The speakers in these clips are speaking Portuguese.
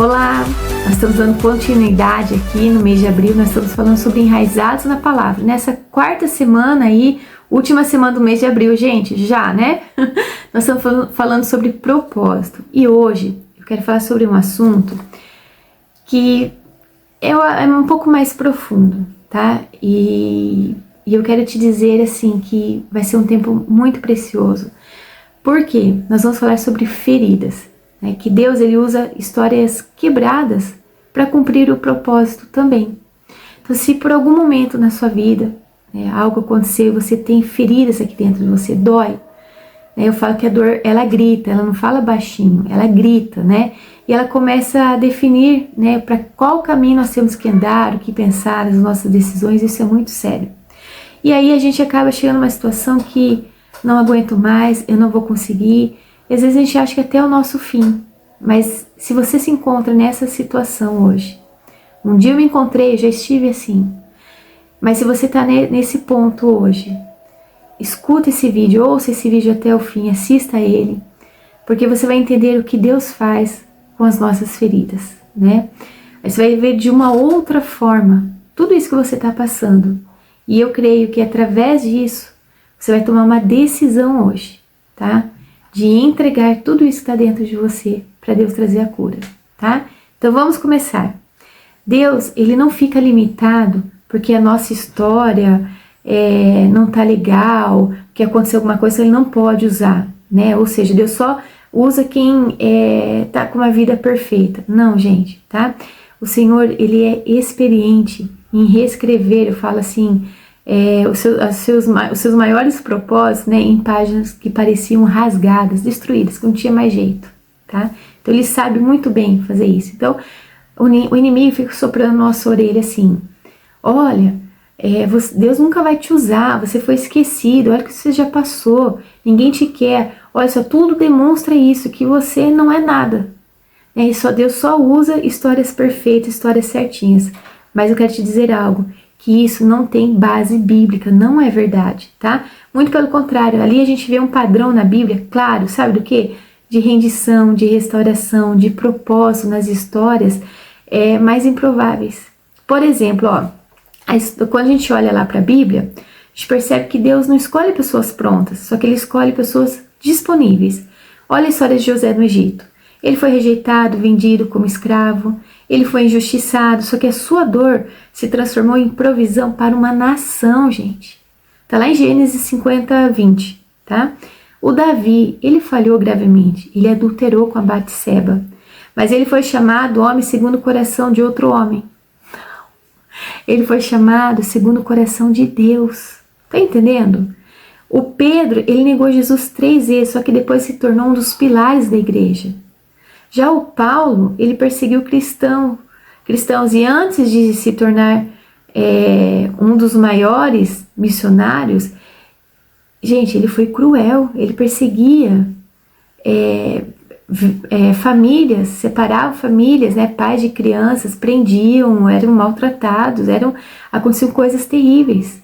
Olá, nós estamos dando continuidade aqui no mês de abril, nós estamos falando sobre enraizados na palavra. Nessa quarta semana aí, última semana do mês de abril, gente, já, né? Nós estamos falando sobre propósito. E hoje eu quero falar sobre um assunto que é um pouco mais profundo, tá? E eu quero te dizer assim que vai ser um tempo muito precioso. Por quê? Nós vamos falar sobre feridas. Que Deus ele usa histórias quebradas para cumprir o propósito também. Então, se por algum momento na sua vida algo aconteceu, você tem feridas aqui dentro de você, dói. Eu falo que a dor, ela grita, ela não fala baixinho, ela grita, né? E ela começa a definir, para qual caminho nós temos que andar, o que pensar, as nossas decisões, isso é muito sério. E aí a gente acaba chegando numa situação que não aguento mais, eu não vou conseguir. Às vezes a gente acha que até é o nosso fim, mas se você se encontra nessa situação hoje, um dia eu me encontrei, eu já estive assim, mas se você está nesse ponto hoje, escuta esse vídeo, ouça esse vídeo até o fim, assista a ele, porque você vai entender o que Deus faz com as nossas feridas, né? Você vai ver de uma outra forma tudo isso que você está passando, e eu creio que através disso, você vai tomar uma decisão hoje, tá? De entregar tudo isso que está dentro de você para Deus trazer a cura, tá? Então vamos começar. Deus, ele não fica limitado porque a nossa história não tá legal, que aconteceu alguma coisa, ele não pode usar, né? Ou seja, Deus só usa quem tá com uma vida perfeita. Não, gente, tá? O Senhor, ele é experiente em reescrever, eu falo assim, os seus maiores propósitos, em páginas que pareciam rasgadas, destruídas, que não tinha mais jeito, tá? Então ele sabe muito bem fazer isso. Então o inimigo fica soprando na nossa orelha assim: olha, Deus nunca vai te usar, você foi esquecido, olha o que você já passou, ninguém te quer, olha só, tudo demonstra isso, que você não é nada, Deus só usa histórias perfeitas, histórias certinhas. Mas eu quero te dizer algo, que isso não tem base bíblica, não é verdade, tá? Muito pelo contrário, ali a gente vê um padrão na Bíblia, claro, sabe do quê? De rendição, de restauração, de propósito nas histórias mais improváveis. Por exemplo, quando a gente olha lá para a Bíblia, a gente percebe que Deus não escolhe pessoas prontas, só que Ele escolhe pessoas disponíveis. Olha a história de José no Egito. Ele foi rejeitado, vendido como escravo, ele foi injustiçado, só que a sua dor se transformou em provisão para uma nação, gente. Tá lá em Gênesis 50, 20, tá? O Davi, ele falhou gravemente, ele adulterou com a Batseba, mas ele foi chamado homem segundo o coração de outro homem. Ele foi chamado segundo o coração de Deus, tá entendendo? O Pedro, ele negou Jesus 3 vezes, só que depois se tornou um dos pilares da igreja. Já o Paulo, ele perseguiu cristãos e antes de se tornar um dos maiores missionários, gente, ele foi cruel, ele perseguia famílias, separava famílias, pais de crianças, prendiam, eram maltratados, aconteciam coisas terríveis.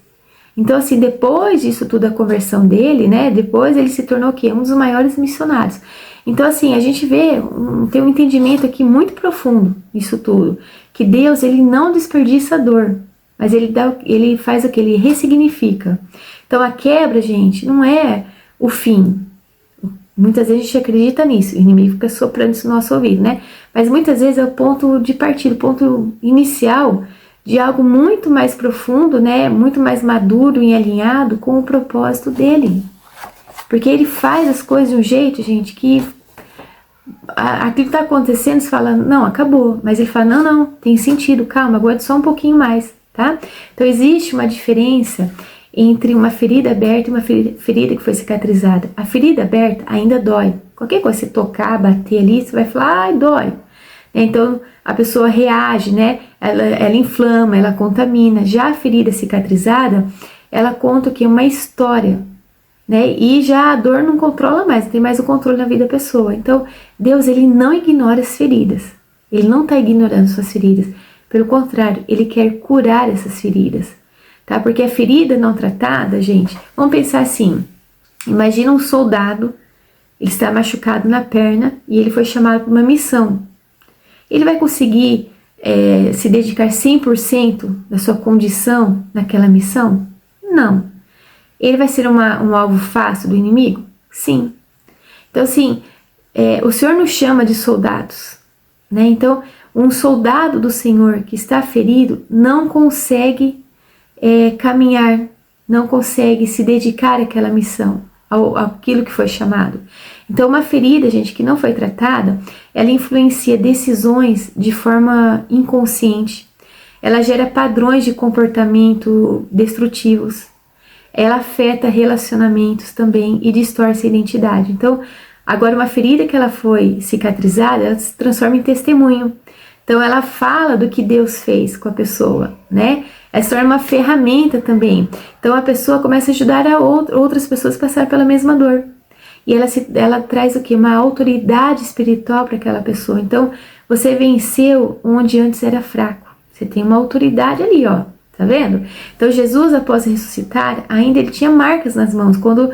Então assim, depois disso tudo, a conversão dele, depois ele se tornou o quê? Um dos maiores missionários. Então assim, a gente tem um entendimento aqui muito profundo nisso tudo, que Deus, ele não desperdiça a dor, mas ele faz o que? Ele ressignifica. Então a quebra, gente, não é o fim. Muitas vezes a gente acredita nisso, o inimigo fica soprando isso no nosso ouvido, Mas muitas vezes é o ponto de partida, o ponto inicial de algo muito mais profundo, muito mais maduro e alinhado com o propósito dele. Porque ele faz as coisas de um jeito, gente, que aquilo que está acontecendo, você fala, não, acabou. Mas ele fala, não, tem sentido, calma, aguarde só um pouquinho mais, tá? Então existe uma diferença entre uma ferida aberta e uma ferida que foi cicatrizada. A ferida aberta ainda dói. Qualquer coisa, você tocar, bater ali, você vai falar, ai, dói. Então a pessoa reage, ela inflama, ela contamina. Já a ferida cicatrizada, ela conta o que? Uma história. E já a dor não controla mais, não tem mais o controle na vida da pessoa. Então, Deus, ele não ignora as feridas. Ele não está ignorando suas feridas. Pelo contrário, ele quer curar essas feridas. Tá? Porque a ferida não tratada, gente, vamos pensar assim. Imagina um soldado, ele está machucado na perna e ele foi chamado para uma missão. ele vai conseguir se dedicar 100% da sua condição naquela missão? Não. Ele vai ser um alvo fácil do inimigo? Sim. Então, assim, o Senhor nos chama de soldados, né? Então, um soldado do Senhor que está ferido não consegue caminhar, não consegue se dedicar àquela missão, àquilo que foi chamado. Então, uma ferida, gente, que não foi tratada, ela influencia decisões de forma inconsciente, ela gera padrões de comportamento destrutivos, ela afeta relacionamentos também e distorce a identidade. Então, agora uma ferida que ela foi cicatrizada, ela se transforma em testemunho. Então, ela fala do que Deus fez com a pessoa, né? Ela se torna uma ferramenta também. Então, a pessoa começa a ajudar outras pessoas a passar pela mesma dor. E ela traz o quê? Uma autoridade espiritual para aquela pessoa. Então, você venceu onde antes era fraco. Você tem uma autoridade ali, ó. Tá vendo? Então, Jesus, após ressuscitar, ainda ele tinha marcas nas mãos. Quando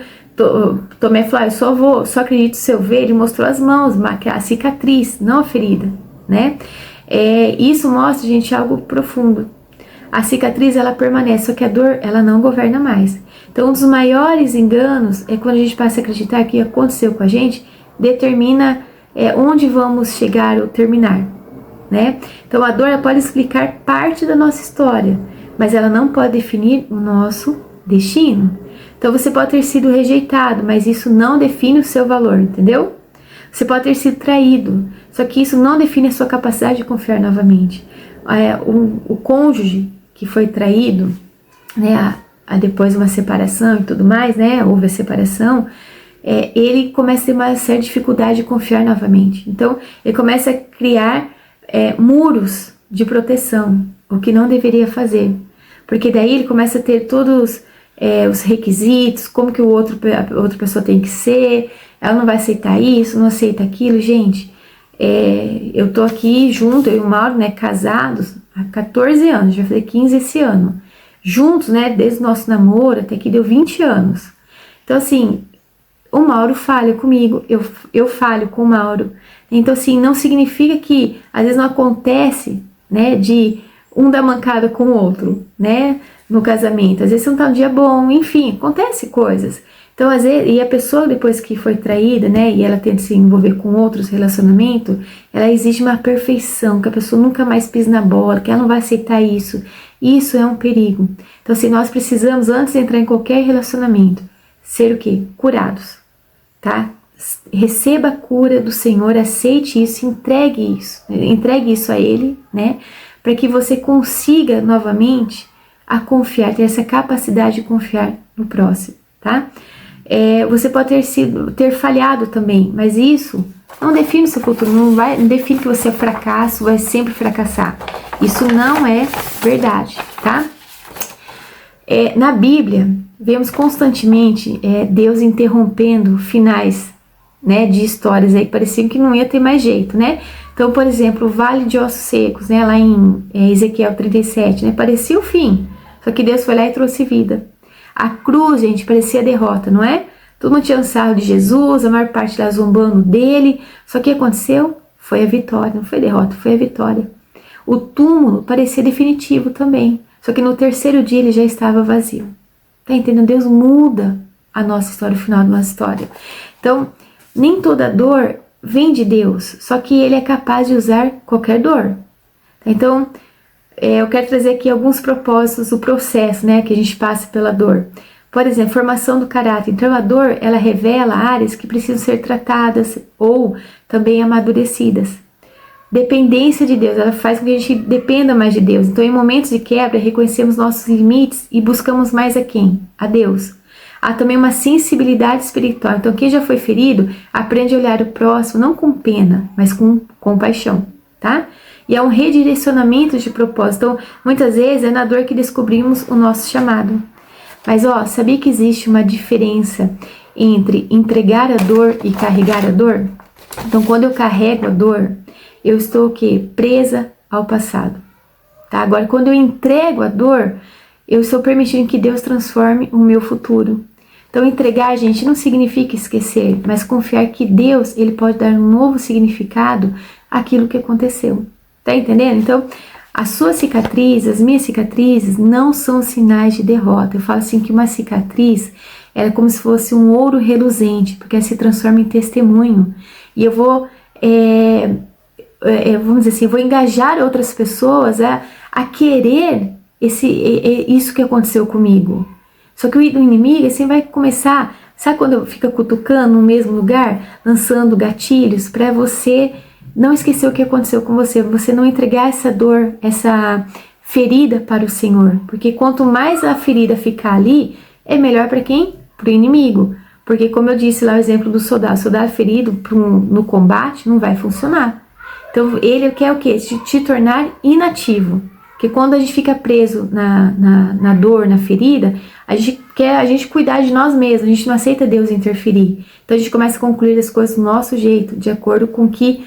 Tomé falou, só acredito se eu ver, ele mostrou as mãos, a cicatriz, não a ferida, né? Isso mostra, gente, algo profundo. A cicatriz, ela permanece, só que a dor, ela não governa mais. Então, um dos maiores enganos é quando a gente passa a acreditar que aconteceu com a gente, determina onde vamos chegar ou terminar, né? Então, a dor, ela pode explicar parte da nossa história, mas ela não pode definir o nosso destino. Então, você pode ter sido rejeitado, mas isso não define o seu valor, entendeu? Você pode ter sido traído, só que isso não define a sua capacidade de confiar novamente. O cônjuge que foi traído, né, depois de uma separação e tudo mais, né, houve a separação, ele começa a ter uma certa dificuldade de confiar novamente. Então, ele começa a criar muros de proteção, o que não deveria fazer. Porque daí ele começa a ter todos os requisitos, como que a outra pessoa tem que ser, ela não vai aceitar isso, não aceita aquilo. Gente, eu tô aqui junto, eu e o Mauro, né, casados há 14 anos, já falei 15 esse ano. Juntos, né, desde o nosso namoro até que deu 20 anos. Então, assim, o Mauro falha comigo, eu falho com o Mauro. Então, assim, não significa que às vezes não acontece, né, de um dar mancada com o outro, né, no casamento. Às vezes você não tá um dia bom, enfim, acontece coisas. Então, às vezes, e a pessoa depois que foi traída, né, e ela tenta se envolver com outros relacionamentos, ela exige uma perfeição, que a pessoa nunca mais pisa na bola, que ela não vai aceitar isso. Isso é um perigo. Então, assim, nós precisamos, antes de entrar em qualquer relacionamento, ser o quê? Curados, tá? Receba a cura do Senhor, aceite isso, entregue isso a Ele, né? Para que você consiga novamente a confiar, ter essa capacidade de confiar no próximo, tá? Você pode ter falhado também, mas isso não define o seu futuro, não define que você é fracasso, vai sempre fracassar. Isso não é verdade, tá? Na Bíblia, vemos constantemente Deus interrompendo finais, né, de histórias aí que pareciam que não ia ter mais jeito, né? Então, por exemplo, o Vale de Ossos Secos, né, lá em Ezequiel 37, né, parecia o fim, só que Deus foi lá e trouxe vida. A cruz, gente, parecia a derrota, não é? Todo mundo tinha sarro de Jesus, a maior parte lá zombando dele, só que o que aconteceu? Foi a vitória, não foi a derrota, foi a vitória. O túmulo parecia definitivo também, só que no terceiro dia ele já estava vazio. Tá entendendo? Deus muda a nossa história, o final da nossa história. Então, nem toda dor vem de Deus, só que Ele é capaz de usar qualquer dor. Então, eu quero trazer aqui alguns propósitos do processo, né, que a gente passa pela dor. Por exemplo, formação do caráter. Então, a dor, ela revela áreas que precisam ser tratadas ou também amadurecidas. Dependência de Deus, ela faz com que a gente dependa mais de Deus. Então, em momentos de quebra, reconhecemos nossos limites e buscamos mais a quem? A Deus. Há também uma sensibilidade espiritual. Então, quem já foi ferido, aprende a olhar o próximo, não com pena, mas com compaixão, tá? E é um redirecionamento de propósito. Então, muitas vezes é na dor que descobrimos o nosso chamado. Mas, sabia que existe uma diferença entre entregar a dor e carregar a dor? Então, quando eu carrego a dor, eu estou o quê? Presa ao passado, tá? Agora, quando eu entrego a dor, eu estou permitindo que Deus transforme o meu futuro. Então, entregar, gente, não significa esquecer, mas confiar que Deus, Ele pode dar um novo significado aquilo que aconteceu. Tá entendendo? Então, as suas cicatrizes, as minhas cicatrizes, não são sinais de derrota. Eu falo assim que uma cicatriz é como se fosse um ouro reluzente, porque ela se transforma em testemunho. E eu vou, vamos dizer assim, vou engajar outras pessoas a querer isso que aconteceu comigo. Só que o inimigo assim vai começar, sabe quando fica cutucando no mesmo lugar, lançando gatilhos para você não esquecer o que aconteceu com você, você não entregar essa dor, essa ferida para o Senhor. Porque quanto mais a ferida ficar ali, é melhor para quem? Para o inimigo. Porque como eu disse lá o exemplo do soldado ferido no combate não vai funcionar. Então ele quer o quê? Te tornar inativo. Porque quando a gente fica preso na dor, na ferida, a gente quer cuidar de nós mesmos, a gente não aceita Deus interferir. Então a gente começa a concluir as coisas do nosso jeito, de acordo com o que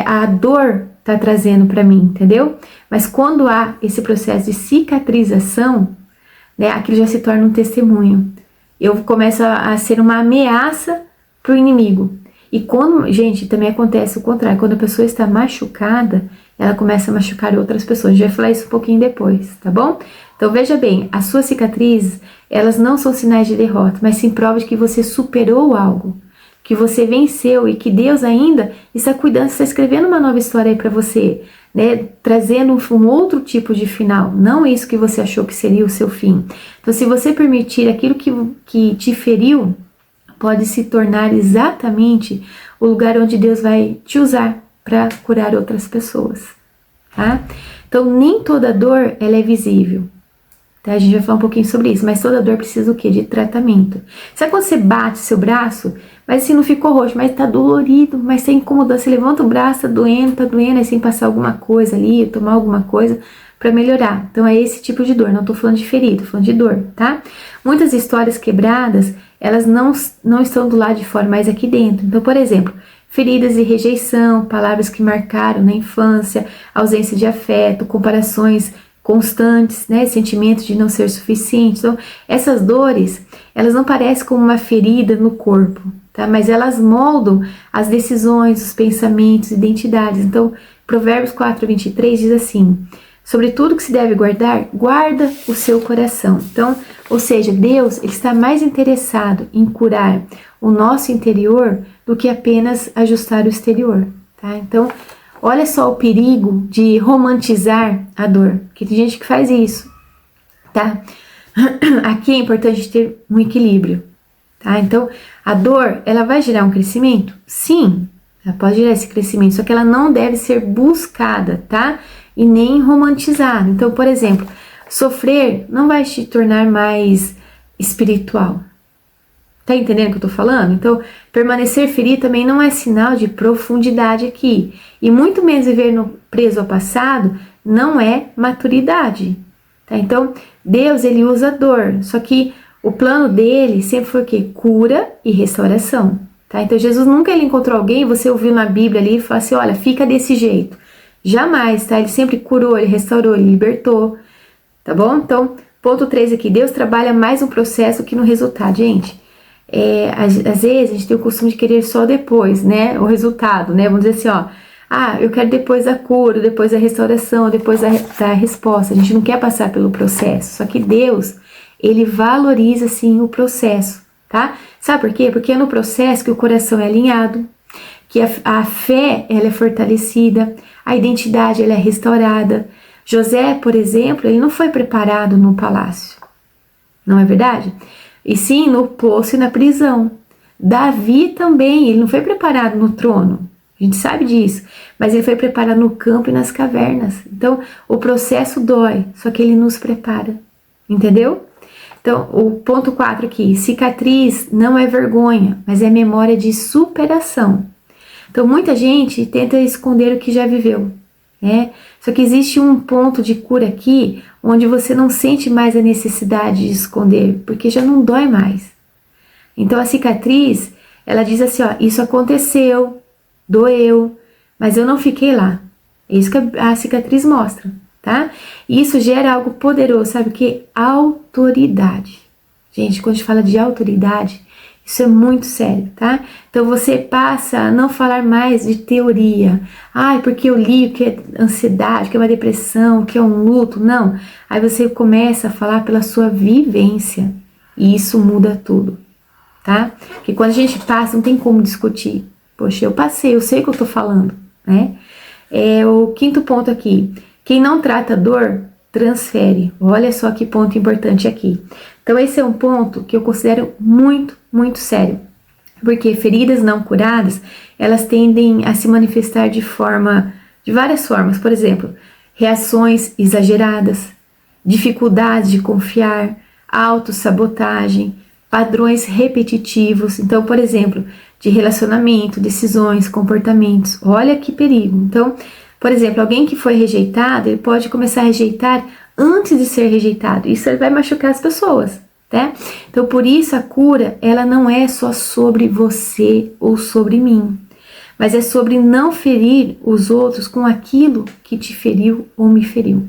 a dor está trazendo para mim, entendeu? Mas quando há esse processo de cicatrização, né, aquilo já se torna um testemunho. Eu começo a ser uma ameaça para o inimigo. E quando, gente, também acontece o contrário, quando a pessoa está machucada, ela começa a machucar outras pessoas. A gente vai falar isso um pouquinho depois, tá bom? Então veja bem, as suas cicatrizes, elas não são sinais de derrota, mas sim provas de que você superou algo, que você venceu e que Deus ainda está cuidando, está escrevendo uma nova história aí para você, né? Trazendo um outro tipo de final, não isso que você achou que seria o seu fim. Então se você permitir aquilo que te feriu, pode se tornar exatamente o lugar onde Deus vai te usar para curar outras pessoas, tá? Então nem toda dor ela é visível. Tá? A gente vai falar um pouquinho sobre isso, mas toda dor precisa o quê? De tratamento. Sabe quando você bate seu braço, mas assim não ficou roxo, mas tá dolorido, mas tá incomodando, você levanta o braço, tá doendo, aí sem passar alguma coisa ali, tomar alguma coisa para melhorar. Então é esse tipo de dor, não tô falando de ferida, tô falando de dor, tá? Muitas histórias quebradas, elas não estão do lado de fora, mas aqui dentro. Então, por exemplo, feridas de rejeição, palavras que marcaram na infância, ausência de afeto, comparações constantes, né, sentimentos de não ser suficiente. Então, essas dores, elas não parecem como uma ferida no corpo, tá? Mas elas moldam as decisões, os pensamentos, identidades. Então, Provérbios 4:23 diz assim: sobre tudo que se deve guardar, guarda o seu coração. Então, ou seja, Deus ele está mais interessado em curar o nosso interior do que apenas ajustar o exterior, tá? Então, olha só o perigo de romantizar a dor, que tem gente que faz isso, tá? Aqui é importante ter um equilíbrio, tá? Então, a dor, ela vai gerar um crescimento? Sim, ela pode gerar esse crescimento, só que ela não deve ser buscada, tá? E nem romantizada. Então, por exemplo, sofrer não vai te tornar mais espiritual. Tá entendendo o que eu tô falando? Então, permanecer ferido também não é sinal de profundidade aqui. E muito menos viver preso ao passado não é maturidade. Tá? Então, Deus, ele usa a dor. Só que o plano dele sempre foi o quê? Cura e restauração. Tá? Então, Jesus nunca ele encontrou alguém, você ouviu na Bíblia ali e falou assim, olha, fica desse jeito. Jamais, tá? Ele sempre curou, ele restaurou, ele libertou. Tá bom? Então, ponto 3 aqui. Deus trabalha mais no processo que no resultado. Gente, às vezes a gente tem o costume de querer só depois, né? O resultado, né? Vamos dizer assim, ó. Ah, eu quero depois da cura, depois da restauração, depois da resposta. A gente não quer passar pelo processo. Só que Deus, ele valoriza, sim, o processo, tá? Sabe por quê? Porque é no processo que o coração é alinhado, que a fé, ela é fortalecida, a identidade, ela é restaurada. José, por exemplo, ele não foi preparado no palácio, não é verdade? E sim no poço e na prisão. Davi também, ele não foi preparado no trono, a gente sabe disso, mas ele foi preparado no campo e nas cavernas. Então, o processo dói, só que ele nos prepara, entendeu? Então, o ponto 4 aqui, cicatriz não é vergonha, mas é memória de superação. Então, muita gente tenta esconder o que já viveu, né? Só que existe um ponto de cura aqui, onde você não sente mais a necessidade de esconder, porque já não dói mais. Então, a cicatriz, ela diz assim, ó, isso aconteceu, doeu, mas eu não fiquei lá. É isso que a cicatriz mostra, tá? E isso gera algo poderoso, sabe o que? Autoridade. Gente, quando a gente fala de autoridade, Isso é muito sério, tá? Então você passa a não falar mais de teoria. Porque eu li o que é ansiedade, o que é uma depressão, o que é um luto. Não. Aí você começa a falar pela sua vivência. E isso muda tudo, tá? Porque quando a gente passa, não tem como discutir. Poxa, eu passei, eu sei o que eu tô falando, né? O quinto ponto aqui. Quem não trata dor, transfere. Olha só que ponto importante aqui. Então esse é um ponto que eu considero muito, muito sério. Porque feridas não curadas, elas tendem a se manifestar de várias formas. Por exemplo, reações exageradas, dificuldades de confiar, autossabotagem, padrões repetitivos. Então, por exemplo, de relacionamento, decisões, comportamentos. Olha que perigo. Então, por exemplo, alguém que foi rejeitado, ele pode começar a rejeitar antes de ser rejeitado. Isso vai machucar as pessoas, tá? Então, por isso a cura, ela não é só sobre você ou sobre mim, mas é sobre não ferir os outros com aquilo que te feriu ou me feriu.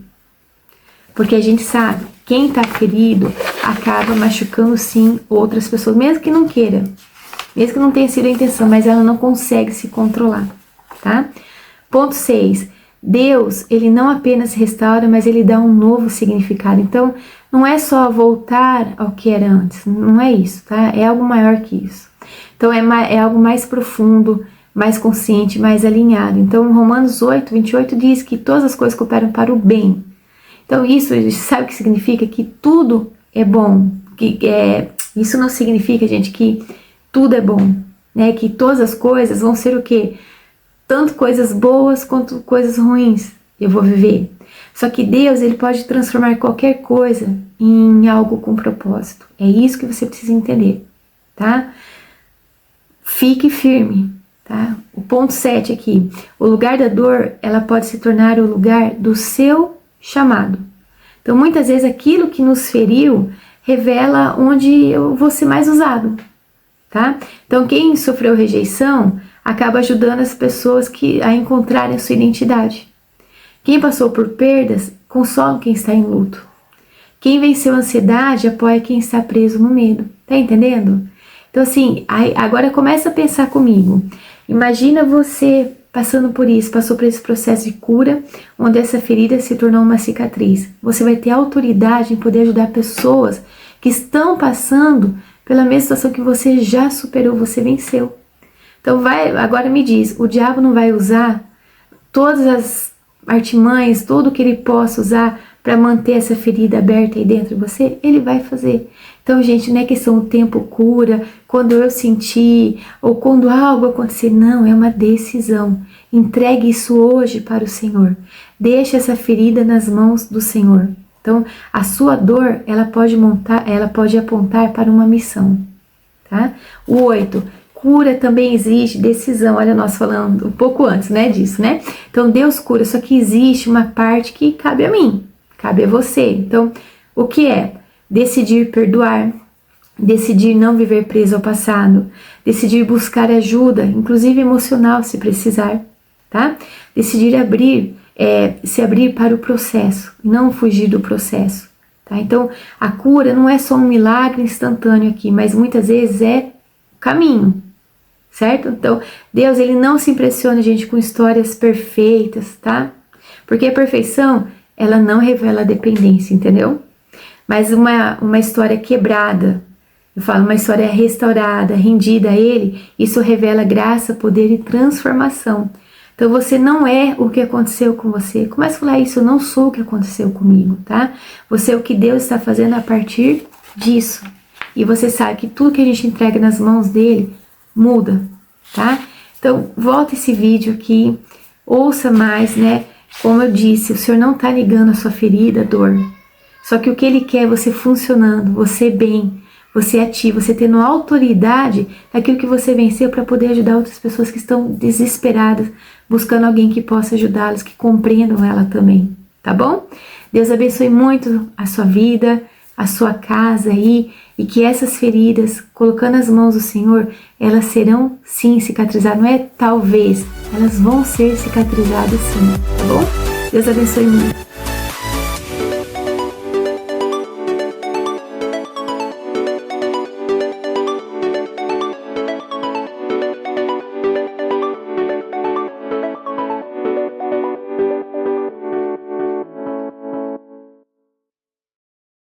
Porque a gente sabe, quem tá ferido acaba machucando sim outras pessoas, mesmo que não queira, mesmo que não tenha sido a intenção, mas ela não consegue se controlar, tá? Ponto 6. Deus, ele não apenas restaura, mas ele dá um novo significado. Então, não é só voltar ao que era antes, não é isso, tá? É algo maior que isso. Então, é algo mais profundo, mais consciente, mais alinhado. Então, Romanos 8, 28 diz que todas as coisas cooperam para o bem. Então, isso, sabe o que significa? Que tudo é bom. Isso não significa, gente, que tudo é bom, né? Que todas as coisas vão ser o quê? Tanto coisas boas quanto coisas ruins eu vou viver. Só que Deus, ele pode transformar qualquer coisa em algo com propósito. É isso que você precisa entender, tá? Fique firme, tá? O ponto 7 aqui. O lugar da dor, ela pode se tornar o lugar do seu chamado. Então, muitas vezes, aquilo que nos feriu revela onde eu vou ser mais usado, tá? Então, quem sofreu rejeição acaba ajudando as pessoas a encontrarem a sua identidade. Quem passou por perdas, consola quem está em luto. Quem venceu a ansiedade, apoia quem está preso no medo. Tá entendendo? Então, assim, agora começa a pensar comigo. Imagina você passou por esse processo de cura, onde essa ferida se tornou uma cicatriz. Você vai ter autoridade em poder ajudar pessoas que estão passando pela mesma situação que você já superou, você venceu. Então agora me diz, o diabo não vai usar todas as artimanhas, tudo que ele possa usar para manter essa ferida aberta aí dentro de você? Ele vai fazer. Então, gente, não é questão o tempo cura, quando eu sentir, ou quando algo acontecer. Não, é uma decisão. Entregue isso hoje para o Senhor. Deixe essa ferida nas mãos do Senhor. Então, a sua dor, ela pode apontar para uma missão, tá? O 8. Cura também exige decisão. Olha, nós falando um pouco antes, né, disso, né? Então, Deus cura, só que existe uma parte que cabe a mim, cabe a você. Então, o que é? Decidir perdoar, decidir não viver preso ao passado, decidir buscar ajuda, inclusive emocional, se precisar, tá? Decidir se abrir para o processo, não fugir do processo, tá? Então, a cura não é só um milagre instantâneo aqui, mas muitas vezes é caminho, certo? Então, Deus, ele não se impressiona, gente, com histórias perfeitas, tá? Porque a perfeição, ela não revela a dependência, entendeu? Mas uma história quebrada, eu falo, uma história restaurada, rendida a ele, isso revela graça, poder e transformação. Então, você não é o que aconteceu com você. Começa a falar isso, eu não sou o que aconteceu comigo, tá? Você é o que Deus está fazendo a partir disso. E você sabe que tudo que a gente entrega nas mãos dele muda, tá? Então, volta esse vídeo aqui, ouça mais, né? Como eu disse, o Senhor não tá ligando a sua ferida, a dor. Só que o que ele quer é você funcionando, você bem, você ativo, você tendo autoridade daquilo que você venceu para poder ajudar outras pessoas que estão desesperadas, buscando alguém que possa ajudá-las, que compreendam ela também, tá bom? Deus abençoe muito a sua vida, a sua casa aí, e que essas feridas, colocando as mãos do Senhor, elas serão sim cicatrizadas, não é talvez, elas vão ser cicatrizadas sim, tá bom? Deus abençoe muito.